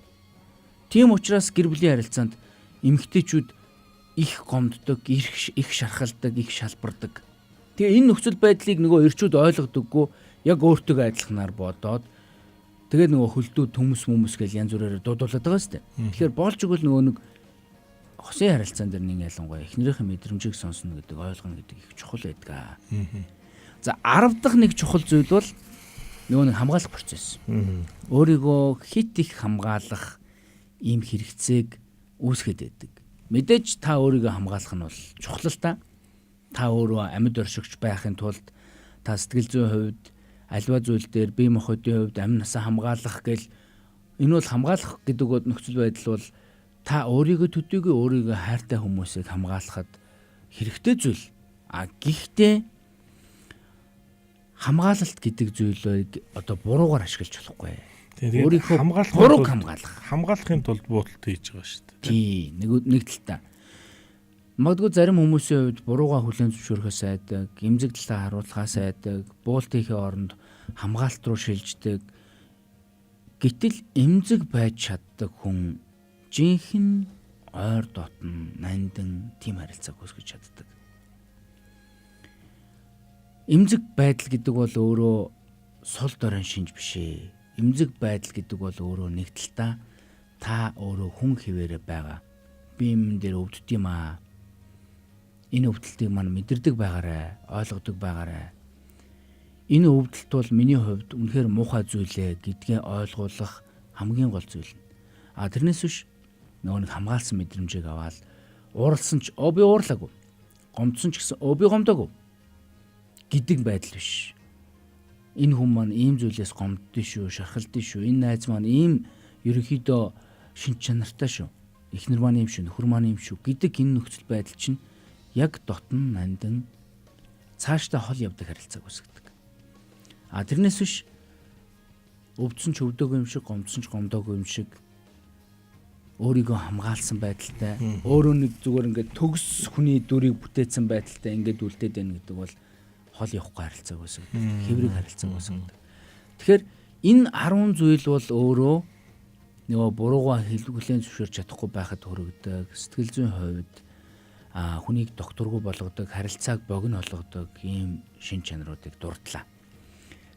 Тийм учраас гэр бүлийн харилцаанд эмэгтэйчүүд их гомддог, их шархалдаг, их шалбардаг. Тэгээ энэ нөхцөл байдлыг нөгөө эрчүүд ойлгодоггүй, яг өөртөө адилханаар бодоод тэгээд нөгөө хөлдөө төмс гэл янз бүрээр дуудуулдаг байгаа сте. Тэгэхээр болж игэл нөгөө нэг хосын харилцаан дээр нэг ялангуяа эхнэрийнхээ мэдрэмжийг сонсно гэдэг ойлгоно гэдэг их чухал байдаг. За 10 дахь нэг чухал зүйл бол нөгөө нэг хамгаалах процесс. Өөрийгөө хит их хамгаалах ийм хэрэгцээг үүсгэж байдаг. Мэдээж та өөрийгөө хамгаалах нь бол чухал л та. Та өөрөө амьд оршигч байхын тулд та сэтгэл зүйн хувьд альва зүйл дээр бие махбодын хувьд амь насаа хамгаалах гэл энэ бол хамгаалах гэдэг нөхцөл байдал бол та өөрийгөө төдийгүй өөрийгөө хайртай хүмүүсийг хамгаалахад хэрэгтэй зүйл. Гэхдээ хамгаалалт гэдэг зүйлийг одоо буруугаар ашиглаж болохгүй. Өөрийнхөө хамгаалахын тулд буудалт хийж байгаа шүү дээ. Тий, нэг талтай. Магадгүй зарим хүмүүсийн хувьд буруугаа хүлээн зөвшөөрөхөөс айдаг, эмзэг талаа харуулахаас айдаг, буулт хийхээ оронд хамгаалалт руу шилждэг. Гэтэл эмзэг байж чаддаг хүн жинхэнэ ойр дотн нандин тийм харилцааг үүсгэж чаддаг. Эмзэг байдал гэдэг бол өөрөө сул дорой шинж биш ээ. Эмзэг байдал гэдэг бол өөрөө нэг талтай та өөрөө хүн хിവэрэ байгаа. Би юм дээр өвддөг юм аа. Энэ өвдөлтийг маань мэдэрдэг байгаарай, ойлгодог байгаарай. Энэ өвдөлт бол миний хувьд үнэхээр муухай зүйлээ гэдгээ ойлгуулах хамгийн гол зүйл. Тэрнээс биш нөгөө нэг хамгаалсан мэдрэмжийг аваад ууралсан ч би уурлаагүй. Гомдсон ч гэсэн би гомдоогүй гэдэг байдал биш. Энэ хүн маань ийм зүйлээс гомддөө шүү, шархалдөө шүү. Энэ найз маань ийм ерөнхийдөө шинж чанартай шүү. Эхнэр маань ийм шүү, нөхөр маань ийм шүү гэдэг энэ нөхцөл байдал чинь яг дотн нандин цаашдаа хол явдаг харилцааг үүсгэдэг. Тэрнээс биш өвдсөн ч өвдөөгүй юм шиг, гомдсон ч гомдоогүй юм шиг өөрийгөө хамгаалсан байдалтай, өөрөө нэг зүгээр ингээд төгс хүний дүрийг бүтээсэн байдалтай ингээд үлдээд байна гэдэг бол хол явахгүй харилцааг үүсгэдэг. Хэврэг харилцааг үүсгэдэг. Тэгэхээр энэ 10 зүйл бол өөрөө нөгөө буруугаа хүлээн зөвшөөрч чадахгүй байхад хүргэдэг, сэтгэл зүйн хувьд хүнийг докторгүй болгодог, харилцааг богино болгодог ийм шин чанаруудыг дурдлаа.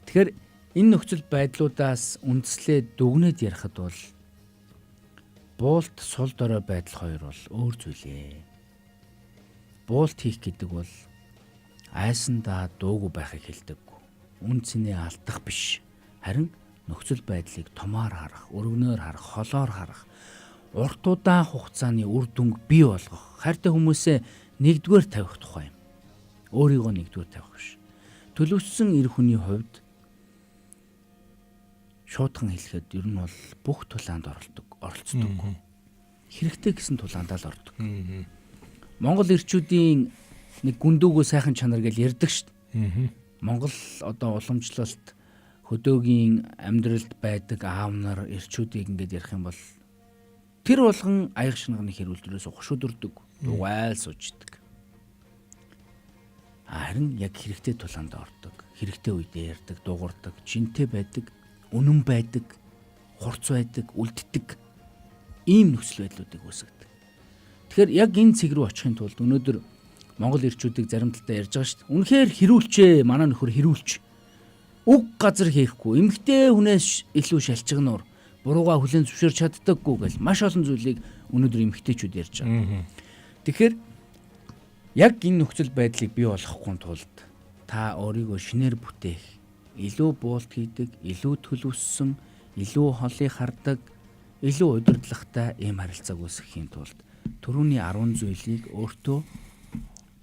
Тэгэхээр энэ нөхцөл байдлуудаас үндслээд дүгнээд ярихад бол буулт сул дорой байдал хоёр бол өөр зүйлээ. Буулт хийх гэдэг бол айсандаа дуугүй байхыг хэлдэггүй. Үн цэнээ алдах биш. Харин нөхцөл байдлыг томоор харах, өргөнөөр харах, холоор харах, урт удаан хугацааны үр дүнг бий болгох, хайртай хүмүүсээ нэгдүгээр тавих тухай юм. Өөрийгөө нэгдүгээр тавих биш. Төлөвшсөн эр хүний хувьд шуудхан хэлэхэд ер нь бол бүх тулаанд оролцдог. Хэрэгтэй гэсэн тулаандаа л ордог. Монгол эрчүүдийн нэг гүндүүгөө сайхан чанар гэж ярьдаг шүү дээ. Монгол одоо уламжлалт хөдөөгийн амьдралд байдаг аав нар эрчүүдийг ингээд ярих юм бол тэр болгон аяг шинганы хэрүүлдрээс ухшуудурдаг, дугайл сууждаг. Харин яг хэрэгтэй тулаанд ордог, хэрэгтэй үедээ ярьдаг, дуурдаг, жинтэй байдаг, үнэн байдаг, хурц байдаг, үлддэг ийм нөхцөл байдлуудыг үүсгэдэг. Тэгэхээр яг энэ цэг рүү очихын тулд өнөөдөр Монгол эрчүүдийг зарим талдаа ярьж байгаа шүү дээ. Үнэхээр хэрүүлчээ, манай нөхөр хэрүүлч. Уг газар хийхгүй, эмгтэй хүнээс илүү шалчигнуур, буруугаа хүлээн зөвшөөрч чаддаггүй гэл маш олон зүйлийг өнөөдөр эмгтэйчүүд ярьж байгаа. Тэгэхээр яг энэ нөхцөл байдлыг бий болгохгүй тулд та өөрийгөө шинээр бүтээх, илүү буулт хийдэг, илүү төлөвсөн, илүү холыг хардаг, илүү удирдлагатай ийм харилцааг үүсгэхийн тулд түрүүний 10 зүйлийг өөртөө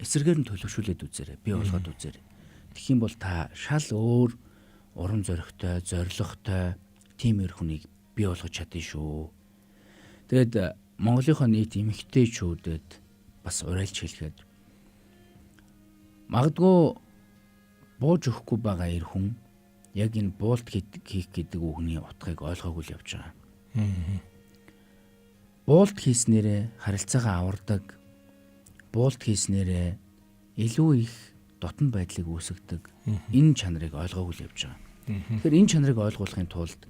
эсрэгээр нь төлөвшүүлээд үзээрэй, бий болгоод үзээрэй. Тэгэх юм бол та шал өөр урам зоригтой, зоригтой тим эр хүнийг бий болгож чадна шүү. Тэгэд Монголынхоо нийт эмэгтэйчүүдэд бас уриалж хэлэхэд магадгүй бууж өгөхгүй байгаа эр хүн яг энэ буулт хийх гэдэг үгний утгыг ойлгоогүй л явж байгаа. Буулт хийснээрээ харилцаагаа авардаг, буулт хийснээрээ илүү их дотн байдлыг үүсгэдэг энэ чанарыг ойлгоогүй л явж байгаа. Тэгэхээр энэ чанарыг ойлгуулахын тулд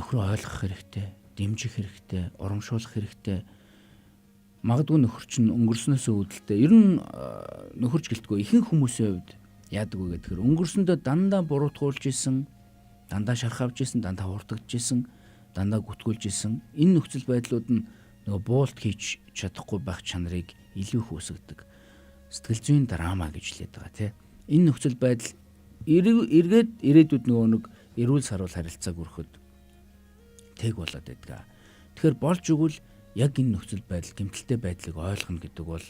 нөхрөө ойлгох хэрэгтэй, дэмжих хэрэгтэй, урамшуулах хэрэгтэй. Магадгүй нөхөр чинь өнгөрснөөс үүдэлтэй. Ер нь нөхөрч гэлтгүй ихэнх хүмүүсийн хувьд яадаг вэ гэхээр өнгөрсөндөө дандаа буруутгуулж исэн, дандаа шархавж исэн, дандаа хурдгаж исэн, дандаа гүтгүүлж исэн. Энэ нөхцөл байдлууд нь нөгөө буулт хийж чадахгүй байх чанарыг илүү их үүсгэдэг. Сэтгэл зүйн драма гэж хэлээд байгаа тийм. Энэ нөхцөл байдал эргээд ирээдүйд нөгөө нэг эрүүл саруул харилцааг өрхөд тэг болоод байдаг. Тэгэхээр болж игэл яг энэ нөхцөл байдал, гэмтэлтэй байдлыг ойлгоно гэдэг бол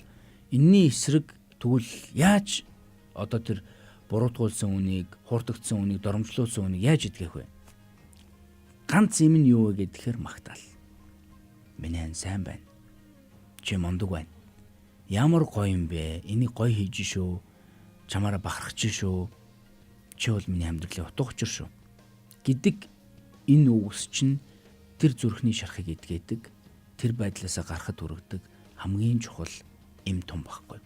энэний эсрэг тэгвэл яаж одоо тэр буруутгуулсан үнийг, хурдгдсан үнийг, доромжлуулсан үнийг яаж идэх вэ? Ганц юм нь юу вэ гэхээр магтаал. Миний ань сайн байна. Чи мондөг байна. Ямар гоё юм бэ? Энийг гоё хийж шүү. Чамаараа бахархаж шүү. Чи бол миний амьдралын утга учир шүү. Гэдэг энэ үгс чинь тэр зүрхний шархыг эдгээдэг, тэр байдлаасаа гарахад хүргэдэг хамгийн чухал эм тун баггүй.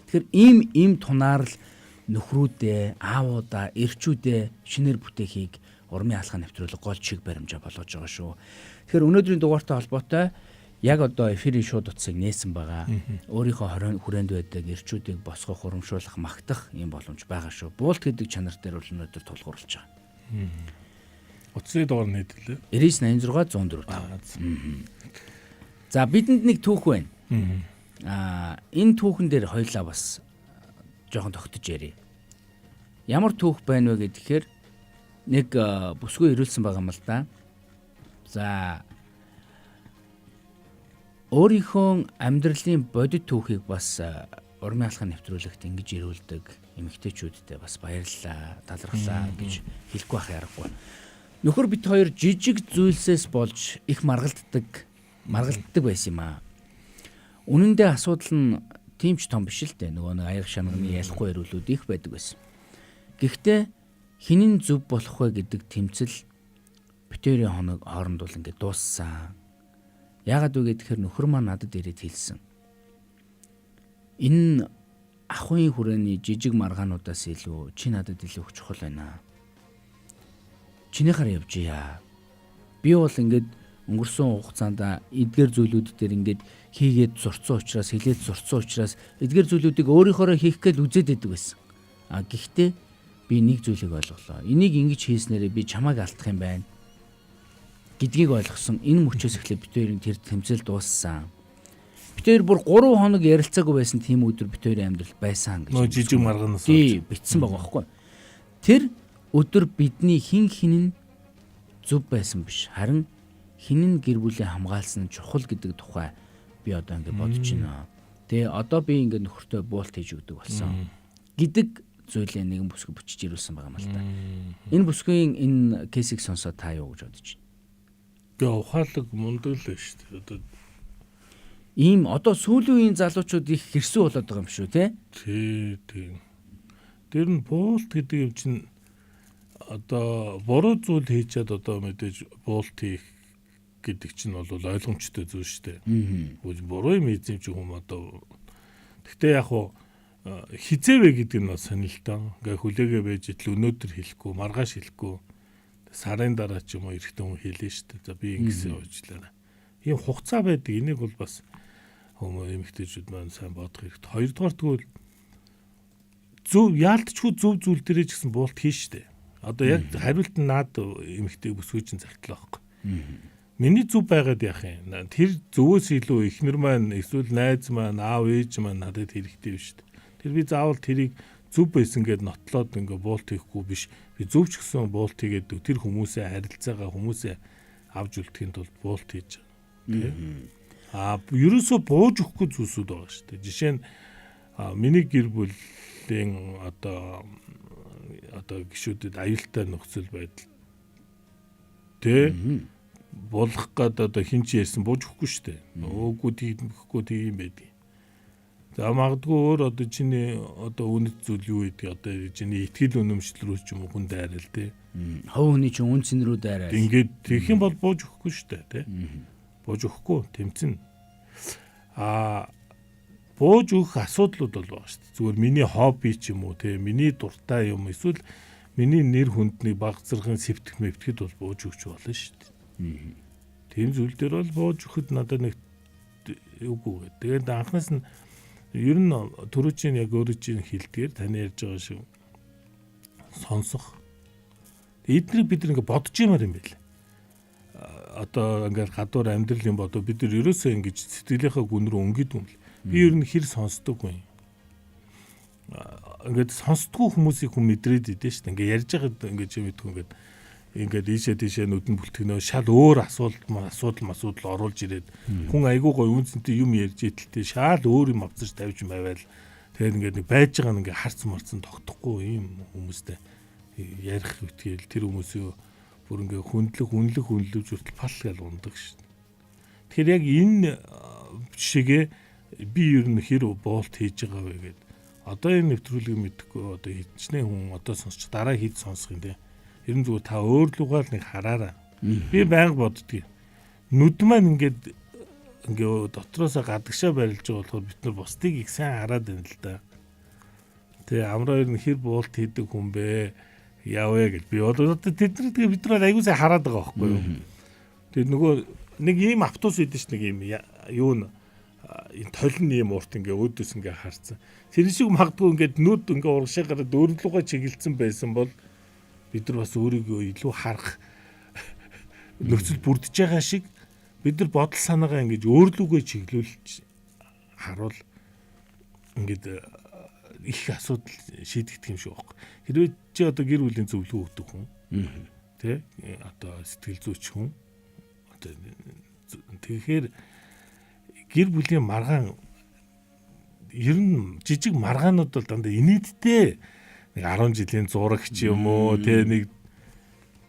Тэгэхээр ийм тунаар л нөхрүүдээ, аавуудаа, эрчүүдээ шинээр бүтээхийг урмын алхаа нэвтрүүлэг гол чиг баримжаа болгож байгаа шүү. Тэгэхээр өнөөдрийн дугаартай холбоотой яг одоо эфирийн шууд утсыг нээсэн байгаа. Өөрийнхөө хүрээнд байдаг эрчүүдийг босгох, урамшуулах, магтах ийм боломж байгаа шүү. Буулт гэдэг чанар дээр бол өнөөдөр тулгуурлаж байгаа. Утсны дугаар нээдлээ. 9986 104. За бидэнд нэг түүх байна. Энэ түүхэн дээр хоёлаа бас жоохон тогтож ярив. Ямар түүх байна вэ гэхээр нэг бүсгүй ирүүлсэн байгаа юм л да. За өөрийнхөө амьдралын бодит түүхийг бас урмын алхаа нэвтрүүлэгт ингэж ирүүлдэг эмэгтэйчүүдтэй бас баярлалаа, талархлаа гэж хэлэхгүй байх аргагүй. Нөхөр бит хоёр жижиг зүйлсээс болж их маргалддаг байсан юм аа. Үнэн дээр асуудал нь тийм ч том биш л дээ. Нөгөө нэг аяг шанагны ялахгүй ярүүлүүд их байдаг байсан. Гэхдээ хинэн зөв болох вэ гэдэг тэмцэл битүүрийн хоног хооронд бол ингээд дууссан. Яагаад вэ гэхээр нөхөр маань надад ирээд хэлсэн. Энэ ахуйн хүрээний жижиг маргаануудаас илүү чи надад илүү их чухал байна. Чинийхаар явж яа. Би бол ингээд өнгөрсөн хугацаанд эдгээр зүйлүүд дээр ингээд хийгээд зурцсан учраас хилээд зурцсан учраас эдгээр зүйлүүдийг өөрийнхөөрөө хийх гээд үзээд байдаг байсан. Гэхдээ би нэг зүйлийг ойлголоо. Энийг ингэж хийснээрээ би чамайг алдах юм байна гэдгийг ойлгосон. Энэ мөчөөс эхлээд бид хоёрын тэр тэмцэл дууссан. Бид хоёр бүр 3 хоног ярилцаагүй байсан тийм өдөр бид хоёрын амьдрал байсан гэж. Нөө жижиг маргаанаас битсэн байгаа байхгүй. Тэр өдөр бидний хин хинэн зөв байсан биш. Харин хинэн гэр бүлээ хамгаалсан нь чухал гэдэг тухай би одоо ингэ бодож байна. Тэгээ одоо би ингэ нөхөртөө буулт хийж өгдөг болсон гэдэг зүйлээ нэгэн бүсгүй бичиж ирүүлсэн байгаа юм л да. Энэ бүсгийн энэ кейсийг сонсоод та юу гэж бодож байна? Гэ ухаалаг мундаг л шүү дээ. Одоо ийм одоо сүүлийн үеийн залуучууд их хэрсүү болоод байгаа юм шүү те. тийм. Тэр нь буулт гэдэг юм чинь одоо буруу зүйл хийчихэд одоо мэдээж буулт хийх гэдэг чинь бол ойлгомжтой зүйл шүү дээ. Буруу юм хийсэн ч юм одоо. Гэхдээ яг хуу хизээвэ гэдэг нь бас сонирхолтой. Ингээ хүлээгээ байж итл өнөөдөр хэлэхгүй, маргааш хэлэхгүй. Сарын дараа ч юм уу эрэхтэн хүн хэлээ шүү дээ. За би ингэсэн уучлаарай. Ийм хугацаа байдаг. Энийг бол бас хүмүүс эмэгтэйчүүд маань сайн бодох хэрэгтэй. Хоёрдугаар тэгвэл зөв яалтчгүй зөв зүйл дээрээ ч гэсэн буулт хийн шүү дээ. Одоо яг хариулт нь наад эмэгтэй бүсгүй чинь загтлаа байхгүй. Миний зөв байгаад яах юм? Тэр зөвөөс илүү эхнэр маань эсвэл найз маань, аав ээж маань надад хэрэгтэй биш шүү дээ. Тэр би заавал тэрийг зөв байсан гэд нотлоод ингээ буулт хийхгүй биш. Би зөв ч гэсэн буулт хийгээд тэр хүмүүсээ харилцаагаа хүмүүсээ авч үлдэхийн тулд буулт хийж байгаа. Ерөөсөө бууж өгөхгүй зүйлсүүд байгаа шүү дээ. Жишээ нь миний гэр бүлийн одоо гишүүдэд аюултай нөхцөл байдал болох гэдэг одоо хин ч ярьсан бууж өгөхгүй шүү дээ. Өөгүй тийм байдаг. За магадгүй өөр одоо чиний одоо үнэт зүйл юу гэдэг одоо чиний итгэл үнэмшил рүү ч юм уу хүн дайрал тий. Хов хүний чинь үнцэн рүү дайрал. Ингээд тэгэх юм бол бууж өгөхгүй шүү дээ тий. Бууж өгөхгүй тэмцэн. Бууж өгөх асуудлууд бол байгаа шүү дээ. Зүгээр миний хобби ч юм уу тий миний дуртай юм эсвэл миний нэр хүндний багцрахын сэвтэх мэвтгэд бол бууж өгч болно шүү дээ. Тийм зүйл дээр бол бууж өгөхөд надад нэг үгүй. Тэгээд анхнаас нь ер нь төрөчийн яг өөрөө чинь хэлдгээр таны ярьж байгаа шүү. Сонсох. Эдгээр бид нэг бодож юмар юм байл. Одоо ингээд гадуур амьдрал юм бодоо бид нар ерөөсөө ингэж сэтгэлийнхаа гүн рүү өнгөд юм л. Би ер нь хэр сонсдоггүй. Ингээд сонсдгоо хүмүүсийг хүн мэдрээд идэв шүү. Ингээд ярьж байгаад ингээд юм идэх ингээд ийшээ тийшээ нүдэн бүлтгэнөө шал өөр асуудал оруулж ирээд хүн айгүй гой үнцэнтэй юм ярьж идэлтэй шал өөр юм авцаж тавьж байвал тэгээд ингээд нэг байж байгаа нь ингээд харц марцсан тогтохгүй юм хүмүүстэй ярих үтгэл тэр хүмүүсээ бүр ингээд үнэлж хүртэл пал гал ундаг шүү. Тэгэхээр яг энэ жишээгээ би ер нь хэр боолт хийж байгаа вэ гэдэг одоо энэ нэвтрүүлгийг мэдхгүй одоо хичнээн хүн одоо сонсч дараа хэд сонсох юм те. Ер нь зүгээр та өөр лугаар нэг хараараа. Би байнга боддгийг. Нүд маань ингээд дотроосоо гадагшаа барилж байгаа болохоор бид нар бусдыг их сайн хараад байна л да. Тэгээ амраа ер нь хэр буулт хийдэг хүн бэ? Яавэ гэж би одоо бид нар аягүй сайн хараад байгаа байхгүй юу? Тэгээ нөгөө нэг ийм автобус үйдэж нэг ийм юу н энэ толин ийм урт ингээ өөдөөс ингээ харцсан. Тэр шиг магадгүй ингээд нүд ингээ урагшаа гараад өөрлөгөө чиглэлсэн байсан бол бид нар бас өөрийгөө илүү харах нөхцөл бүрдэж байгаа шиг бид нар бодол санаагаа ингэж өөрлөгөө чиглүүлж харуул ингээд их асуудал шийдэгдэх юм шиг байна. Хэрвээ чи одоо гэр бүлийн зөвлөгөө өгдөг хүн тий одоо сэтгэл зүйч хүн одоо тэгэхээр гэр бүлийн маргаан ер нь жижиг маргаанууд бол дандаа инээдтэй нэг 10 жилийн зураг ч юм уу те нэг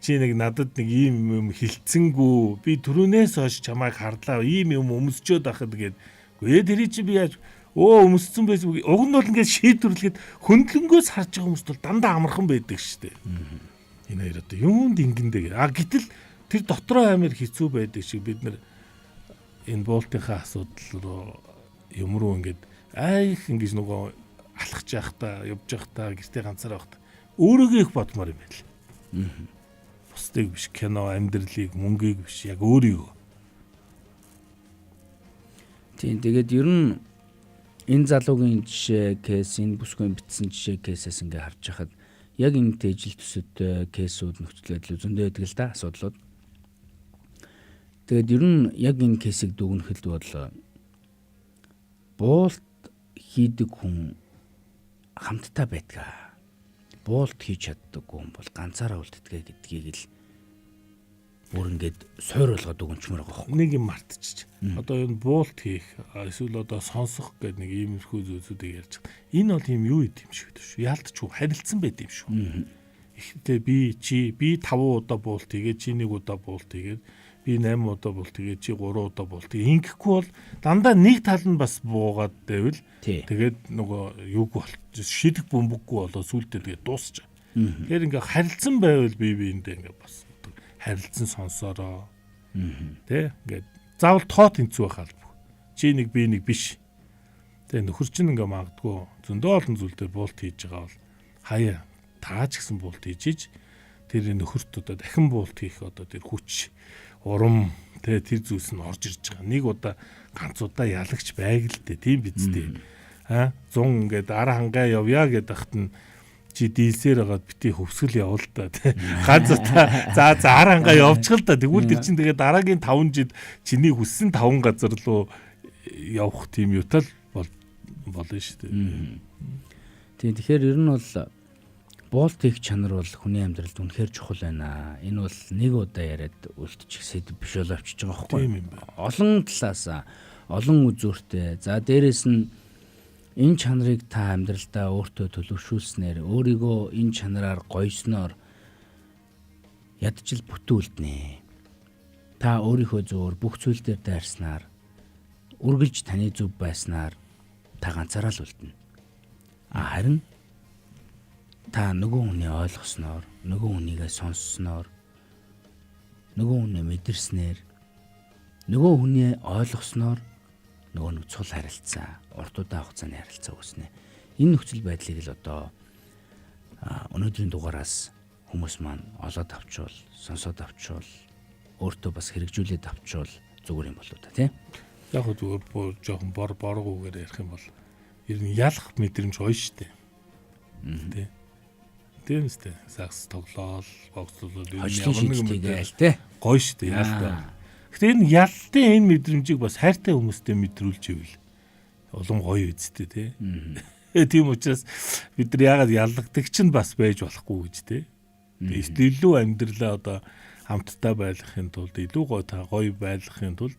чи нэг надад нэг ийм юм хилцэнгүү би түрүүнээс хойш чамайг харлаа ийм юм өмсчөөд байхад гээд гээ тэрий чи би яаж өмссөн байсан. Уг нь бол ингээд шийдвэрлэхэд хөндлөнгөөс харж байгаа хүмүүст бол дандаа амархан байдаг шүү дээ. Энэ хоёр одоо юунд ингэндээ. Гэтэл тэр дотроо амар хэцүү байдаг шиг бид нар энэ буултынхаа асуудал руу юм руу ингээд айх ингэж нөгөө алхаж явахдаа явж явахдаа гэртээ ганцаар байхдаа өөрөөгөө их бодмоор юм байл. Бусдыг биш, кино, амьдралыг, мөнгийг биш, яг өөрийгөө. Тийм тэгээд ер нь энэ залуугийн жишээ кейс, энэ бүсгүй бичсэн жишээ кейсээс ингээ харж хахад яг энэ ижил төсөд кейсүүд нөхцөл байдал зөндөө байдаг л да асуудлууд. Тэгээд ер нь яг энэ кейсийг дүгнэхэд бол буулт хийдэг хүн хамтдаа байдгаа. Буулт хийж чаддаг хүн бол ганцаараа үлддэг гэдгийг л бүр ингээд суур болгоод өгөнчмөр байгаа хөө. Нэг юм мартчих. Одоо энэ буулт хийх эсвэл одоо сонсох гэдэг нэг иймэрхүү зүйлсүүдийг ярьж байгаа. Энэ бол юм юу идэм шиг дээ шүү. Яалтчгүй харилцсан байд юм шүү. Ихтэй би 5 удаа буулт хийгээд чи 1 удаа буулт хийгээд би 8 удаа буулт хийгээд чи 3 удаа буулт. Ингэхгүй бол дандаа нэг тал нь бас буугаад байвал тэгээд нөгөө юуг бол шидэх бөмбөггүй болоо сүултээ тэгээд дуусчих. Тэгэхээр ингээ харилцсан байвал биендээ ингээ бас харилцсан сонсороо. Тэ ингээд заавал тоо тэнцүү байх албагүй. Чи нэг би нэг биш. Тэ нөхөр чинь ингээ магадгүй зөндөө олон зүйл дээр буулт хийж байгаа бол хаяа тааж гисэн буулт хийж тэр нөхөрт одоо дахин буулт хийх одоо тэр хүч урам тэр зүйлс нь орж ирж байгаа. Нэг удаа ганц удаа ялагч байг л дээ. Тийм биз дээ. 100 ингээд ара хангаа явъя гэдэг хат нь чи дийлсээр байгаад бити хөвсгөл явал та тий. Ганц удаа за ара хангаа явчихл та. Тэгвэл тэр чинь тэгээд дараагийн 5 жид чиний хүссэн 5 газар руу явах тийм юутал болно шүү дээ. Тийм тэгэхээр ер нь бол буулт хийх чанар бол хүний амьдралд үнэхээр чухал байна. Энэ бол нэг удаа яриад үлдчих сэдв биш бол авчиж байгаа байхгүй. Олон талаас олон үзүүртэй. За дээрэс нь энэ чанарыг та амьдралдаа өөртөө төлөвшүүлснээр өөрийгөө энэ чанараар гойсноор ядчил бүтүүлднэ. Та өөрийнхөө зөөр бүх зүйл дээр дайрснаар үргэлж таны зүв байснаар та ганцаараа л үлдэнэ. Харин та нөгөө хүнийг ойлгосноор, нөгөө хүнийгээ сонссноор, нөгөө хүнээ мэдэрснээр, нөгөө хүнээ ойлгосноор нөгөө нэг цул харилцаа, урт удаан хугацааны харилцаа үүснэ. Энэ нөхцөл байдлыг л одоо өнөөдрийн дугаараас хүмүүс маань олоод авчвал, сонсоод авчвал, өөртөө бас хэрэгжүүлээд авчвал зүгээр юм болоо та тийм. Яг зүгээр жоохон боргуугаар ярих юм бол ер нь ялах мэдрэмж гоё штэ. Тийм. Тийм үстэй. Сакс тоглоол, бокслол ямар нэг мэдээл те. Гоё штэ яалтаа. Гэтэ энэ ялтын энэ мэдрэмжийг бас хайртай хүмүүстэй мэдрүүлж ивэл улам гоё үсттэй те. Тийм учраас бид нар яагаад яллагдаг чинь бас байж болохгүй гэж те. Илүү амьдралаа одоо хамтдаа байлгахын тулд илүү гоё байлгахын тулд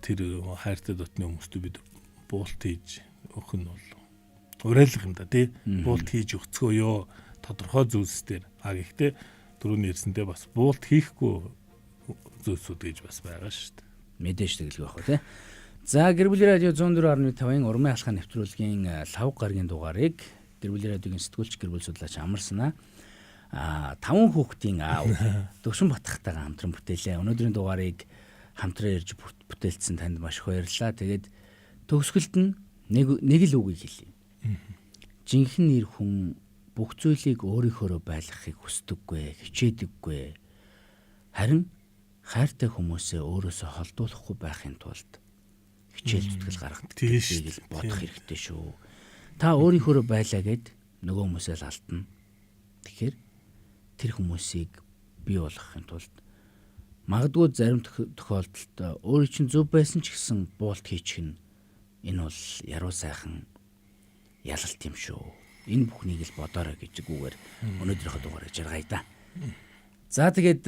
тэр хайртай дотны хүмүүстэй бид буулт хийж өгөх нь бол уриалга юм да тий. Буулт хийж өгцгөөё тодорхой зүйлс дээр. Гэхдээ түрүүний ярьсантэй бас буулт хийхгүй зүйлсүүд гэж бас байгаа шүү дээ. Мэдээж тэгэл байх тий. За гэр бүлийн радио 104.5-ын урмын алхаа нэвтрүүлгийн лав гарагийн дугаарыг гэр бүлийн радиогийн сэтгүүлч гэр бүл судлаач Амарсана 5 хүүхдийн аав Төвшин Батхтайгаа хамтран бүтээлээ. Өнөөдрийн дугаарыг хамтран ирж бүтээлсэн танд маш их баярлалаа. Тэгээд төгсгөлд нь нэг л үгийг хэлье. Жинхэнэ нэр хүн бүх зүйлийг өөрийнхөөрөө байлгахыг хүсдэггүй, хичээдэггүй. Харин хайртай хүмүүсээ өөрөөсөө холдуулахгүй байхын тулд хичээл зүтгэл гаргадаг гэдгийг бодох хэрэгтэй шүү. Та өөрийнхөөрөө байлаа гэд нөгөө хүмүүсээ л алдна. Тэгэхээр тэр хүмүүсийг бий болгохын тулд магадгүй зарим тохиолдолд өөрийн чинь зөв байсан ч гэсэн буулт хийчих нь энэ бол яруу сайхан ялалт юм шүү. Энэ бүхнийг л бодоорой гэж үгээр өнөөдрийнхөө дугаарыг жаргая да. За тэгээд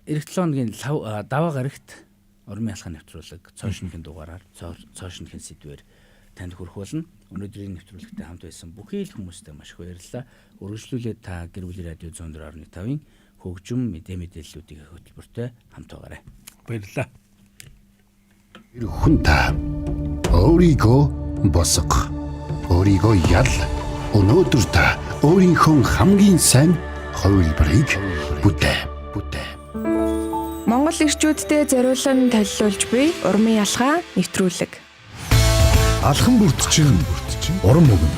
эх 7 хоногийн даваа гарагт урмын алхаа нэвтрүүлэг цоошингийн дугаараар цоошингийн сэдвээр танд хүрэх болно. Өнөөдрийн нэвтрүүлэгтээ хамт байсан бүхий л хүмүүстээ маш их баярлалаа. Үргэлжлүүлээд та гэр бүлийн радио 104.5-ын хөгжим мэдээллүүдийн хөтөлбөртэй хамт байгаарай. Баярлалаа. Хүн та өөрийгөө босго. Өөрийгөө ял. Өнөөдөр та өөрийнхөө хамгийн сайн хувилбарыг бүтээ. Монгол ирчүүддээ зориулан толилуулж буй урмын ялгаа нэвтрүүлэг. Алхан бүрдчин уран мөгөн.